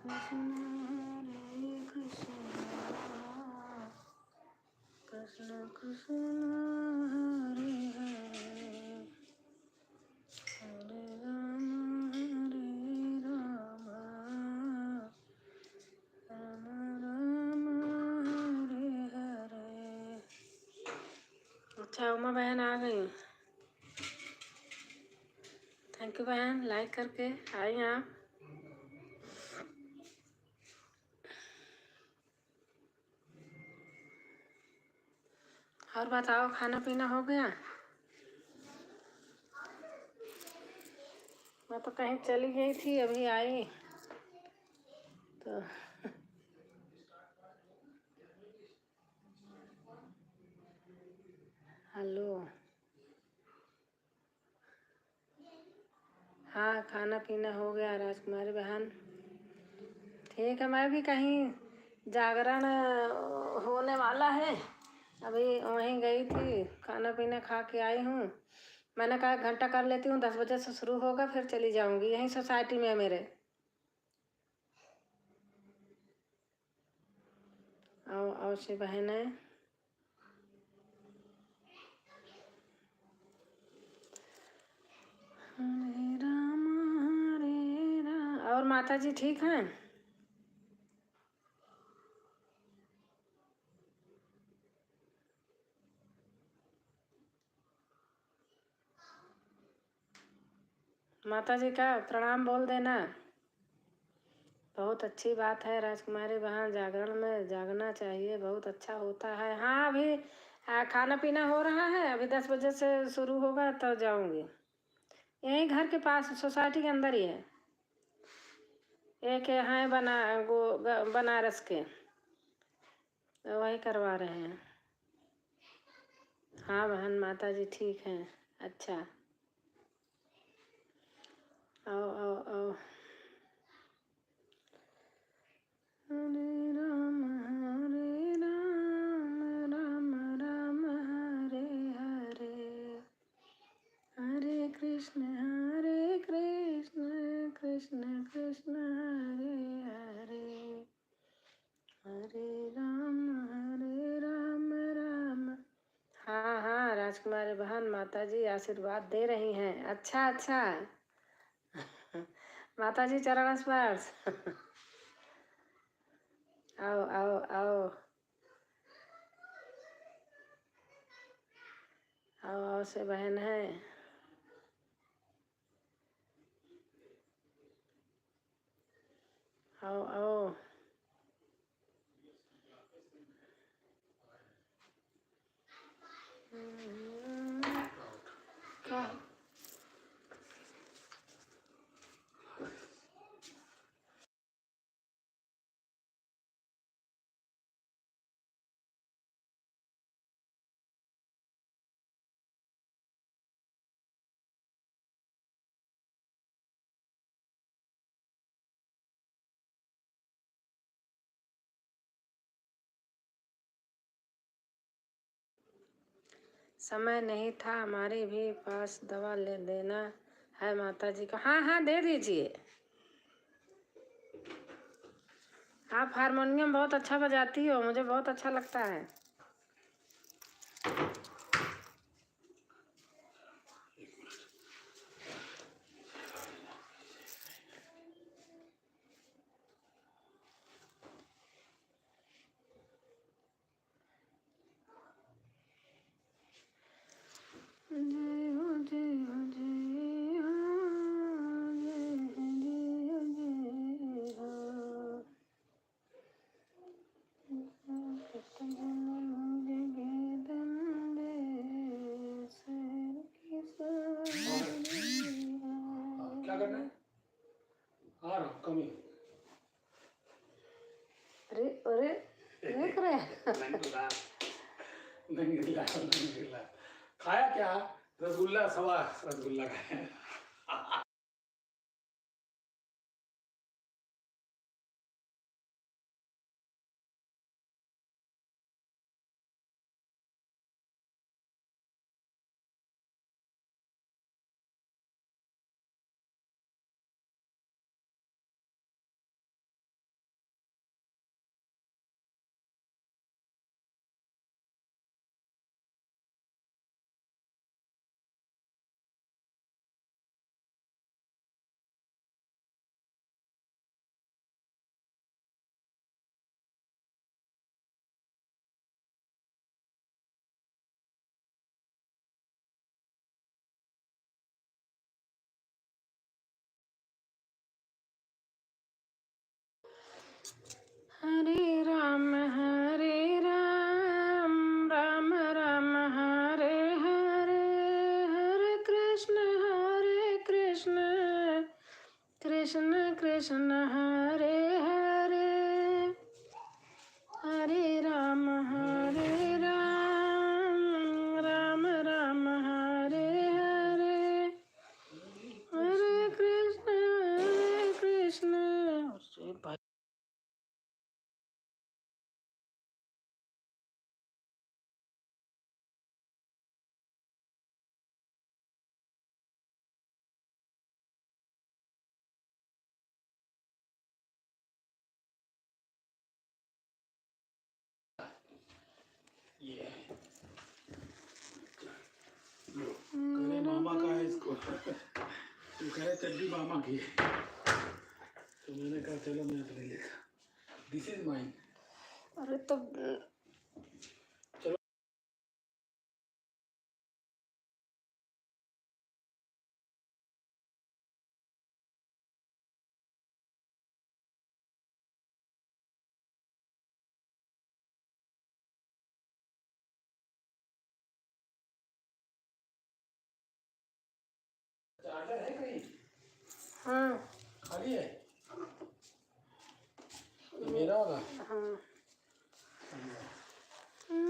कृष्ण कृष्ण हरे हरे हरे राम राम राम हरे हरे। अच्छा उमा बहन आ गई। थैंक यू बहन, लाइक करके आई आप। और बताओ, खाना पीना हो गया? मैं तो कहीं चली गई थी, अभी आई तो हेलो। हाँ खाना पीना हो गया राजकुमारी बहन। ठीक है, मैं भी कहीं जागरण होने वाला है, अभी वहीं गई थी, खाना पीना खा के आई हूँ। मैंने कहा 1 घंटा कर लेती हूँ, 10 बजे से शुरू होगा, फिर चली जाऊँगी। यहीं सोसाइटी में है मेरे। आओ से बहन है। हरे राम हरे राम। और माता जी ठीक हैं? माता जी का प्रणाम बोल देना। बहुत अच्छी बात है राजकुमारी बहन, जागरण में जागना चाहिए, बहुत अच्छा होता है। हाँ अभी खाना पीना हो रहा है, अभी 10 बजे से शुरू होगा तो जाऊंगी। यहीं घर के पास सोसाइटी के अंदर ही है। एक है बनारस के, तो वही करवा रहे हैं। हाँ बहन, माता जी ठीक हैं। अच्छा आओ आओ आओ। हरे राम राम राम हरे हरे हरे कृष्ण कृष्ण कृष्ण हरे हरे हरे राम राम। हाँ हाँ राजकुमारी बहन, माता जी आशीर्वाद दे रही हैं। अच्छा अच्छा माता जी चरण स्पर्श आओ आओ आओ आओ आओ से बहन है। आओ आओ। क्या समय नहीं था, हमारे भी पास दवा ले देना है माता जी को। हाँ हाँ दे दीजिए। आप हारमोनियम बहुत अच्छा बजाती हो, मुझे बहुत अच्छा लगता है। जय हो जय हो जय हो जय हो जय हो। क्या करना है? आ रहा हूँ कमी। अरे अरे देख रहे नहीं गिला खाया क्या? रसगुल्ला, सवा रसगुल्ला खाया। कृष्ण कृष्ण हरे हरे, हरे राम राम राम हरे हरे, हरे कृष्ण। अरे भाई ये करे मामा का है इसको। तू कहे चड्डी मामा की, तो मैंने कहा चलो मैं अपने लेगा। This is mine. अरे तो चार्जर है कहीं? हाँ खाली है? तो मेरा होगा? हाँ।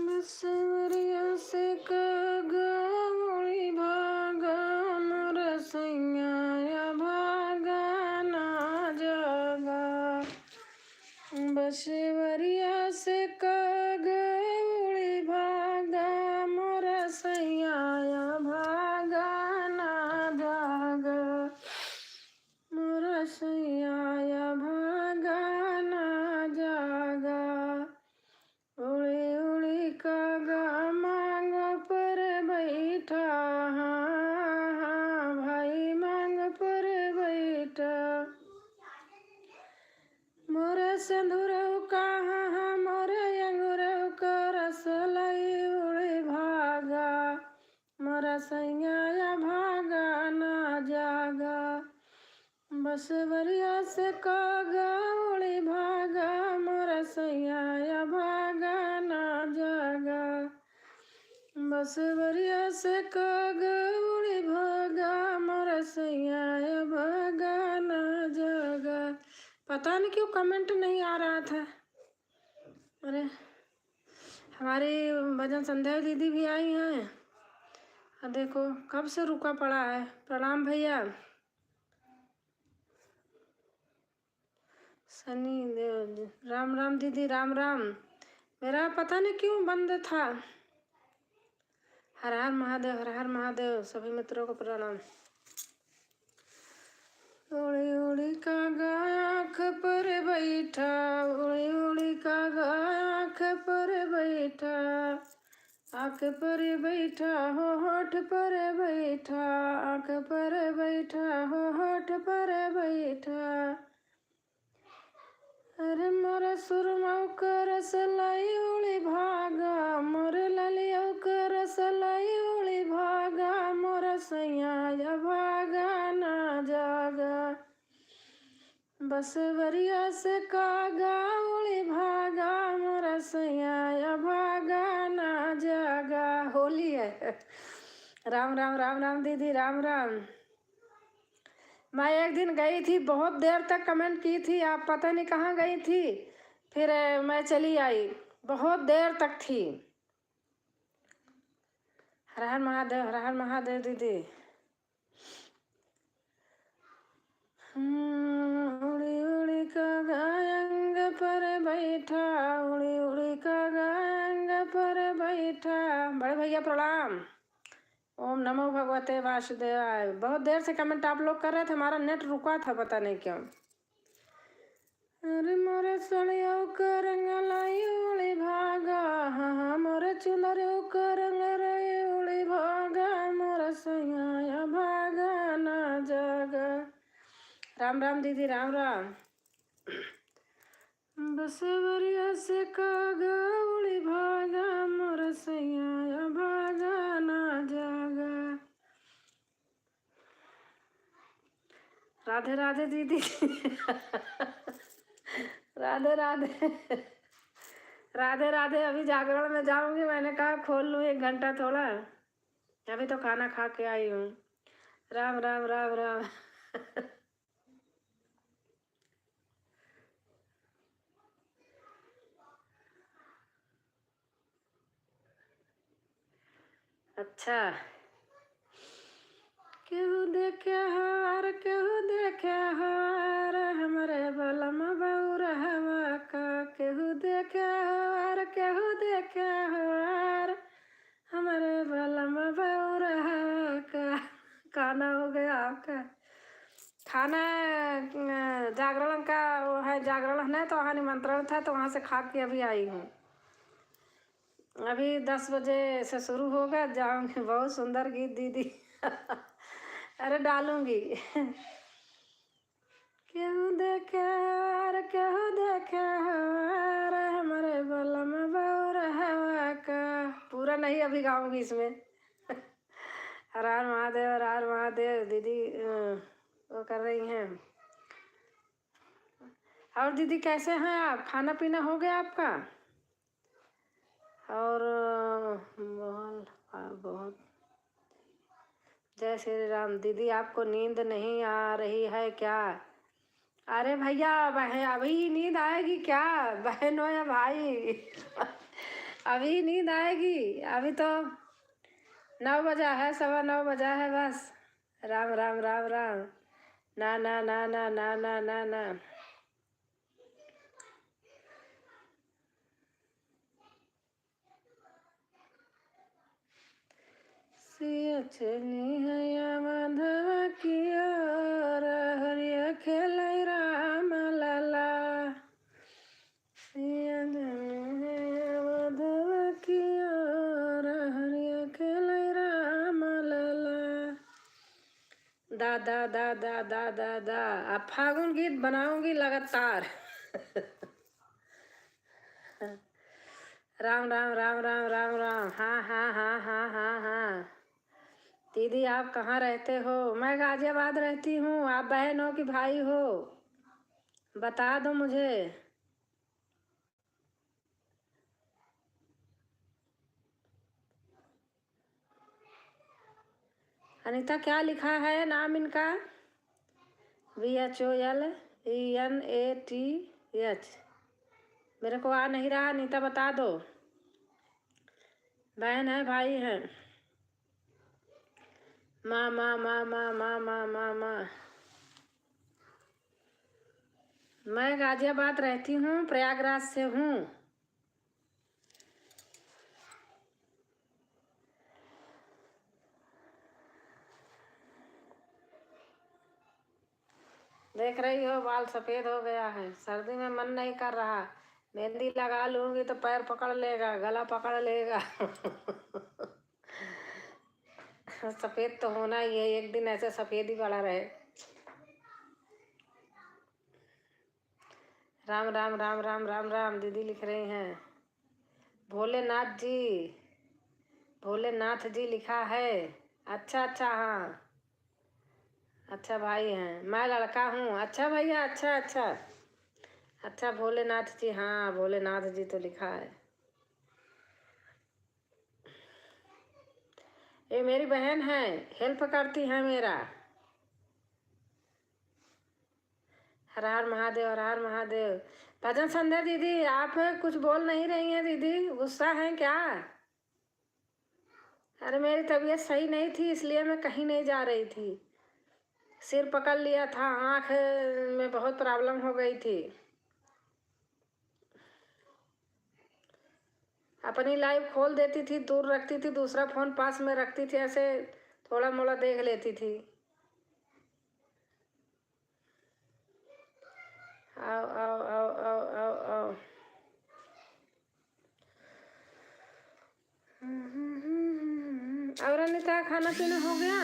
बसवरिया से कगौड़ी भागा मोर सैया भागा ना जागा। बसवरिया से कगौड़ी भागा मोर सैया भागा ना जागा। मोर सैया भागा ना जागा। उड़ी उड़ी कागा मांग पर बैठा, हाँ भाई मांग पर बैठा। मोर सिंदूरऊ कहाँ मोर अंगूरऊ का रसलाई उड़ी भागा। मोर सैया भागा ना जागा। बसवरिया से कागा उड़ी भागा मोर सैया भागा ना जागा। बसवरिया से कागा उड़ी भागा मोर सैया भागा ना जागा। पता नहीं क्यों कमेंट नहीं आ रहा था। अरे हमारी भजन संध्या दीदी भी आई हैं। और देखो कब से रुका पड़ा है। प्रणाम भैया। सनी देव राम राम दीदी राम राम। मेरा पता नहीं क्यों बंद था। हर हर महादेव हर हर महादेव। सभी मित्रों को प्रणाम। उड़ी उड़ी कागा आँख पर बैठा, उड़ी उड़ी कागा आँख पर बैठा। आँख पर बैठा हो होठ पर बैठा, आँख पर बैठा हो होठ पर बैठा। अरे मोर सुरमऊ कर सलाई उड़ी भागा, मोर ललियऊ कर सलाई उड़ी भागा। मोर सैया भागा ना जागा। बसवरिया से कागा उड़ी भागा मोर सैया भागा ना जागा। होली है। राम राम राम राम दीदी राम राम। मैं एक दिन गई थी, बहुत देर तक कमेंट की थी आप, पता नहीं कहाँ गई थी। फिर मैं चली आई, बहुत देर तक थी। हर हर महादेव हर हर महादेव दीदी। उड़ी उड़ी कागा अंग पर बैठा, उड़ी उड़ी कागा अंग पर बैठा। बड़े भैया प्रणाम। ओम नमो भगवते वासुदेवाय। बहुत देर से कमेंट आप लोग कर रहे थे, हमारा नेट रुका था पता नहीं क्यों। अरे मोरे सड़ियों का रंग लाई उड़ी भागा, हाँ हाँ मोरे चुनरियों का रंग लाई उड़ी भागा। मोरा सैया भागा ना जागा। राम राम दीदी राम राम। बसवरिया से कागा उड़ी भागा मोरा सैया भागा ना जागा। राधे राधे दीदी। राधे राधे राधे राधे। अभी जागरण में जाऊंगी, मैंने कहा खोल लूँ 1 घंटा थोड़ा। अभी तो खाना खा के आई हूँ। राम राम राम राम। अच्छा, केहू देखे हार केहू देखे हार हमरे बलम बउरहवा का, केहू देखे हार केहू देखे हार हमारे बलम बउरहवा का। खाना हो गया आपका? खाना जागरण का वो है, जागरण है तो वहाँ निमंत्रण था तो वहाँ से खा के अभी आई हूँ। अभी 10 बजे से शुरू होगा, जाऊंगी। बहुत सुंदर गीत दीदी। अरे डालूंगी। केहू देखे हार केहू देखे हार हमारे बलम बउरहवा का। पूरा नहीं अभी गाऊंगी इसमें। हर हर महादेव, हर हर महादेव। दीदी वो कर रही हैं। और दीदी कैसे हैं आप? खाना पीना हो गया आपका? और बहुत जय श्री राम। दीदी आपको नींद नहीं आ रही है क्या? अरे भैया बहन अभी नींद आएगी क्या? बहनों या भाई। अभी नींद आएगी? अभी तो 9 बजा है, 9:15 बजा है बस। राम राम राम राम। ना ना ना ना ना ना ना ना। सिया चली है माधवा की ओर, हरिया खेल राम लला। सिया चली है माधवा की ओर, हरिया खेल राम लला। दा दा दा दा दा दा दा। अब फागुन गीत बनाऊंगी लगातार। राम राम राम राम राम राम। हाँ हाँ हाँ हाँ हाँ हाँ। दीदी आप कहाँ रहते हो? मैं गाजियाबाद रहती हूँ। आप बहन हो कि भाई हो? बता दो मुझे। अनीता क्या लिखा है नाम इनका? VHOLENATH। मेरे को आ नहीं रहा। अनीता बता दो। बहन है भाई है? माँ माँ माँ माँ माँ माँ माँ माँ। मैं गाजियाबाद रहती हूँ, प्रयागराज से हूँ। देख रही हो बाल सफ़ेद हो गया है। सर्दी में मन नहीं कर रहा। मेहंदी लगा लूँगी तो पैर पकड़ लेगा, गला पकड़ लेगा। सफ़ेद तो होना ही है, एक दिन ऐसे सफ़ेद ही पड़ा रहे। राम राम राम राम राम राम। दीदी लिख रही हैं भोलेनाथ जी, भोलेनाथ जी लिखा है। अच्छा अच्छा हाँ। अच्छा भाई हैं। मैं लड़का हूँ। अच्छा भैया, अच्छा अच्छा अच्छा। भोलेनाथ जी, हाँ भोलेनाथ जी तो लिखा है। ये मेरी बहन है, हेल्प करती है मेरा। हर हर महादेव, हर हर महादेव। भजन संध्या दीदी आप कुछ बोल नहीं रही हैं दीदी, गुस्सा हैं क्या? अरे मेरी तबीयत सही नहीं थी इसलिए मैं कहीं नहीं जा रही थी। सिर पकड़ लिया था, आँख में बहुत प्रॉब्लम हो गई थी। अपनी लाइव खोल देती थी, दूर रखती थी, दूसरा फ़ोन पास में रखती थी, ऐसे थोड़ा मोड़ा देख लेती थी। आओ आओ आओ आओ आओ आओ। और अनिता खाना पीना हो गया?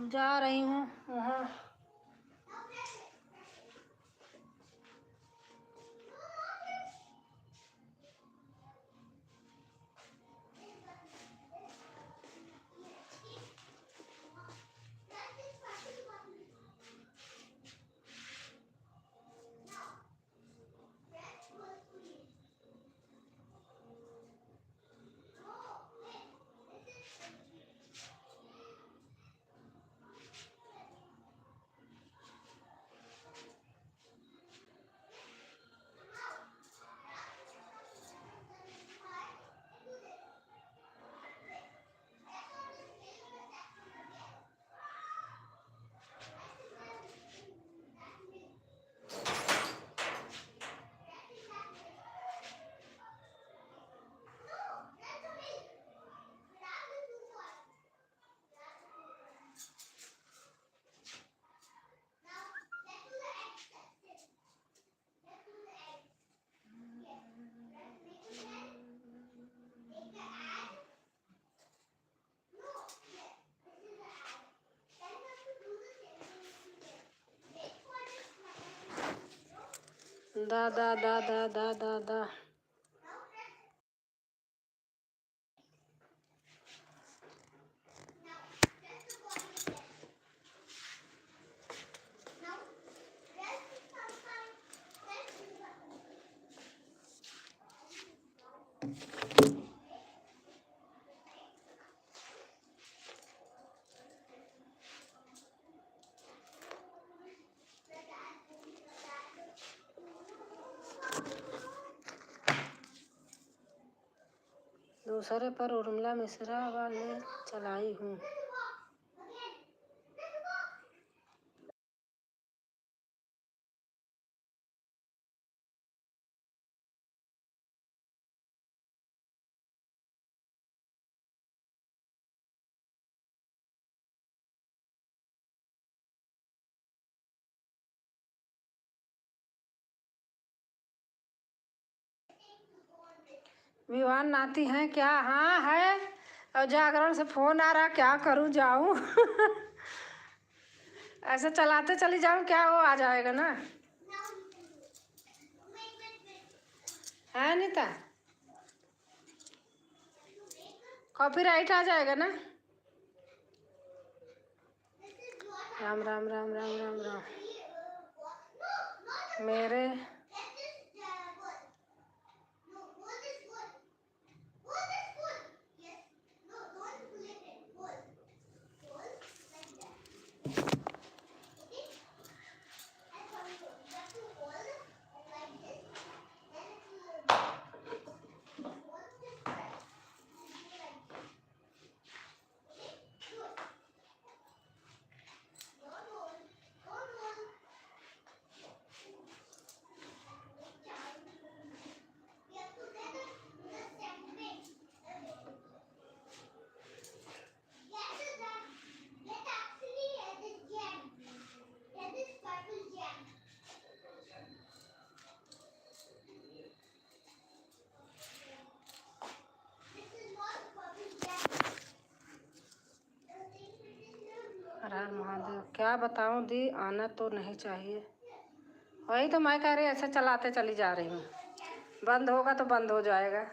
जा रही हूँ वहाँ। दा दा दा दा दा दा दा। दूसरे पर उर्मिला मिश्रा वाले चलाई हूँ। विवान नाती हैं क्या? हाँ है। और जागरण से फोन आ रहा, क्या करूँ, जाऊँ? ऐसे चलाते चली जाऊँ क्या? वो आ जाएगा ना, है नीता? कॉपीराइट आ जाएगा ना। राम राम राम राम राम राम। मेरे हर हर महादेव। क्या बताऊँ दी, आना तो नहीं चाहिए। वही तो मैं कह रही, ऐसे चलाते चली जा रही हूँ। बंद होगा तो बंद हो जाएगा।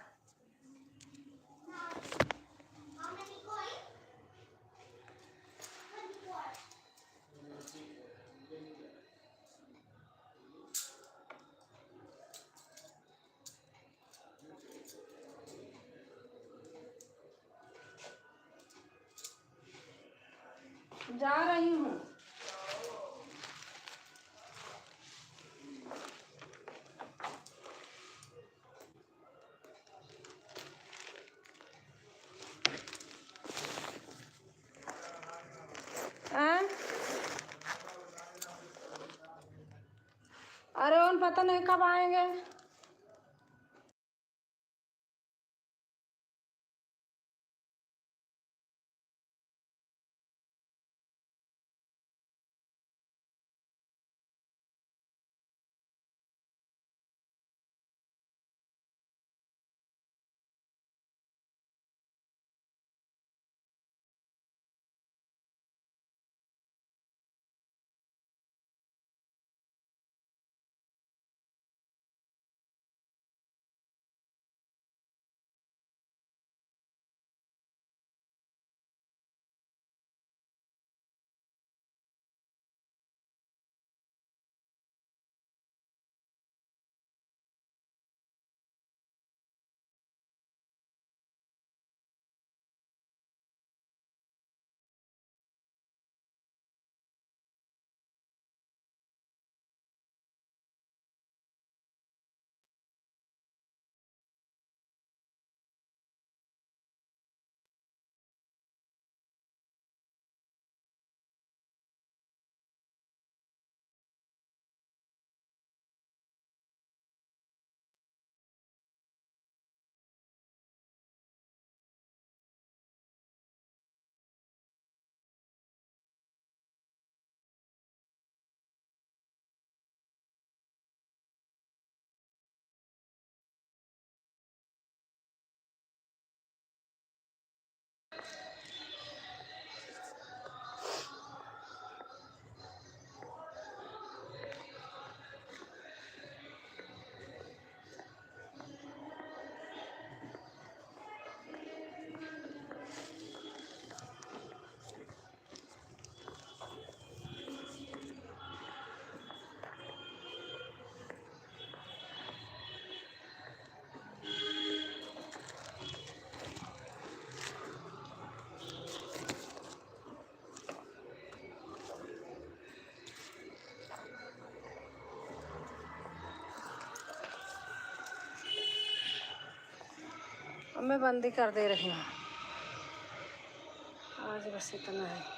जा रही हूँ। अरे उन पता नहीं कब आएंगे। अब मैं बंद ही कर दे रही हूँ। आज बस इतना है।